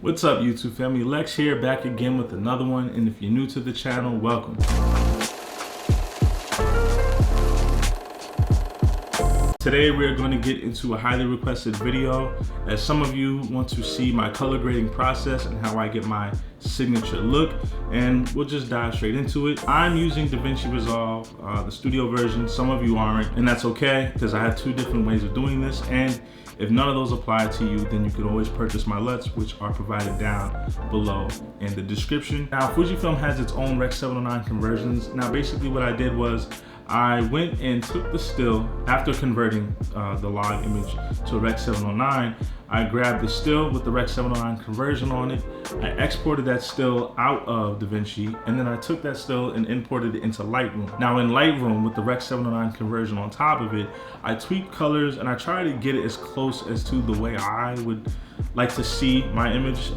What's up, YouTube family? Lex here, back again with another one, and if you're new to the channel, welcome. Today we're going to get into a highly requested video, as some of you want to see my color grading process and how I get my signature look, and we'll just dive straight into it. I'm using DaVinci Resolve, the studio version. Some of you aren't, and that's okay, because I have two different ways of doing this, and if none of those apply to you, then you can always purchase my LUTs, which are provided down below in the description. Now, Fujifilm has its own Rec. 709 conversions. Now, basically what I did was I went and took the still after converting the log image to a Rec. 709. I grabbed the still with the Rec. 709 conversion on it. I exported that still out of DaVinci, and then I took that still and imported it into Lightroom. Now in Lightroom, with the Rec. 709 conversion on top of it, I tweaked colors and I tried to get it as close as to the way I would like to see my image,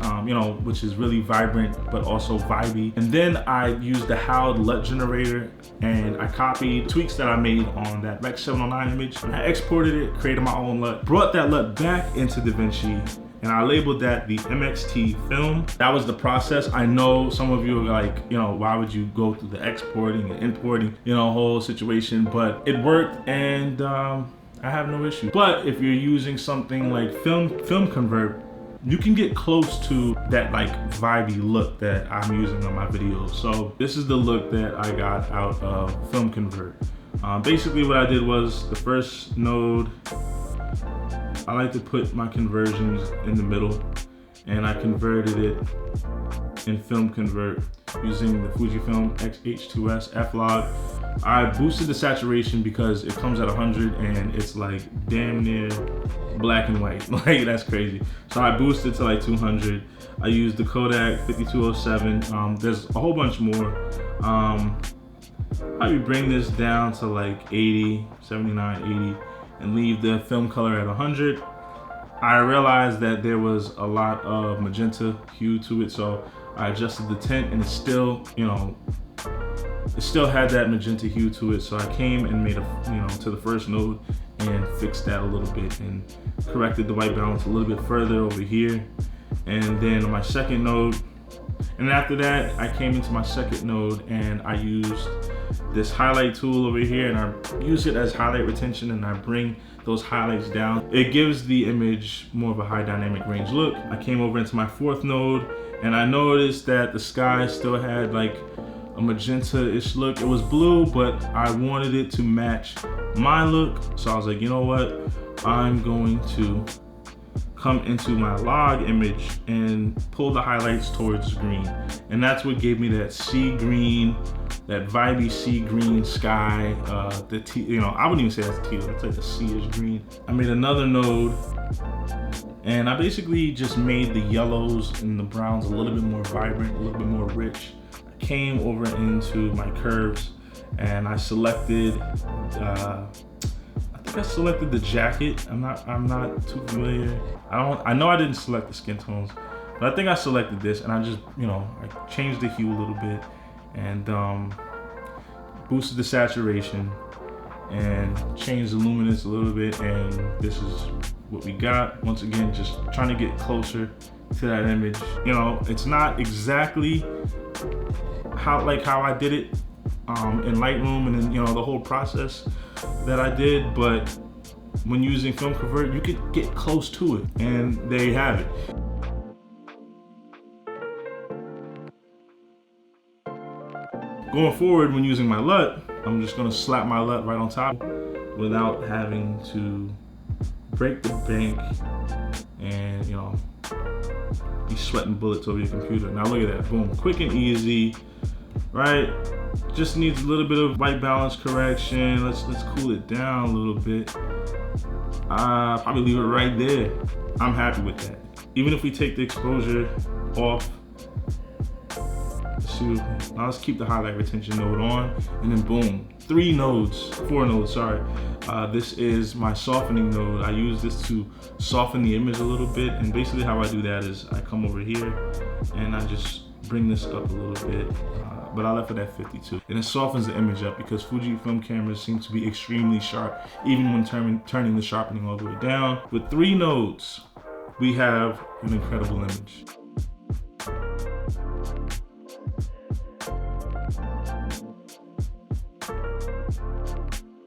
which is really vibrant but also vibey. And then I used the Howled LUT generator and I copied tweaks that I made on that Rec. 709 image. I exported it, created my own LUT, brought that LUT back into DaVinci, and I labeled that the MXT film. That was the process. I know some of you are like, why would you go through the exporting and importing, whole situation, but it worked, and I have no issue. But if you're using something like Film Convert, you can get close to that like vibey look that I'm using on my videos. So this is the look that I got out of Film Convert. Basically what I did was, the first node, I like to put my conversions in the middle, and I converted it in Film Convert using the Fujifilm XH2S F-Log. I boosted the saturation because it comes at 100 and it's like damn near black and white. Like, that's crazy. So I boosted to like 200. I used the Kodak 5207. There's a whole bunch more. I would bring this down to like 80, 79, 80, and leave the film color at 100. I realized that there was a lot of magenta hue to it, so I adjusted the tint, and it still, it still had that magenta hue to it. So I came and made to the first node and fixed that a little bit and corrected the white balance a little bit further over here. And then on my second node, and after that, I came into my second node and I used this highlight tool over here, and I use it as highlight retention, and I bring those highlights down. It gives the image more of a high dynamic range look. I came over into my fourth node, and I noticed that the sky still had like a magenta-ish look. It was blue, but I wanted it to match my look. So I was like, you know what? I'm going to come into my log image and pull the highlights towards green. And that's what gave me that sea green, that vibey sea green sky. I wouldn't even say that's teal, it's like the sea-ish green. I made another node, and I basically just made the yellows and the browns a little bit more vibrant, a little bit more rich. I came over into my curves, and I selected, I selected the jacket. I'm not too familiar. I know I didn't select the skin tones, but I think I selected this, and I just, I changed the hue a little bit and boosted the saturation and changed the luminance a little bit, and this is what we got. Once again, just trying to get closer to that image. It's not exactly how I did it in Lightroom, and then the whole process that I did, but when using Film Convert, you could get close to it, and there you have it. Going forward, when using my LUT, I'm just gonna slap my LUT right on top without having to break the bank and be sweating bullets over your computer. Now look at that, boom, quick and easy, right? Just needs a little bit of white balance correction. Let's cool it down a little bit. Probably leave it right there. I'm happy with that. Even if we take the exposure off, now let's keep the highlight retention node on, and then boom, four nodes, sorry. This is my softening node. I use this to soften the image a little bit, and basically how I do that is I come over here and I just bring this up a little bit, but I left it at 52. And it softens the image up because Fujifilm cameras seem to be extremely sharp, even when turning the sharpening all the way down. With 3 nodes, we have an incredible image.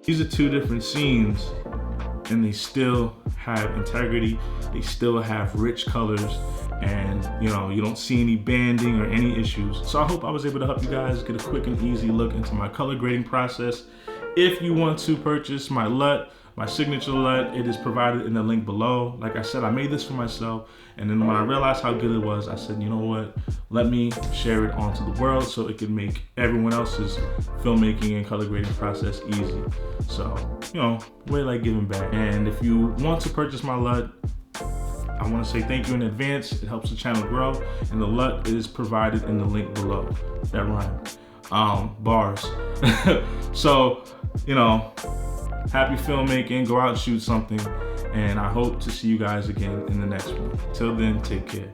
These are two different scenes and they still have integrity. They still have rich colors, and you don't see any banding or any issues. So I hope I was able to help you guys get a quick and easy look into my color grading process. If you want to purchase my LUT, my signature LUT, it is provided in the link below. Like I said, I made this for myself, and then when I realized how good it was, I said, you know what, let me share it onto the world so it can make everyone else's filmmaking and color grading process easy. So, way like giving back. And if you want to purchase my LUT, I want to say thank you in advance. It helps the channel grow, and the LUT is provided in the link below. That rhymed. Bars. So, happy filmmaking, go out and shoot something, and I hope to see you guys again in the next one. Till then, take care.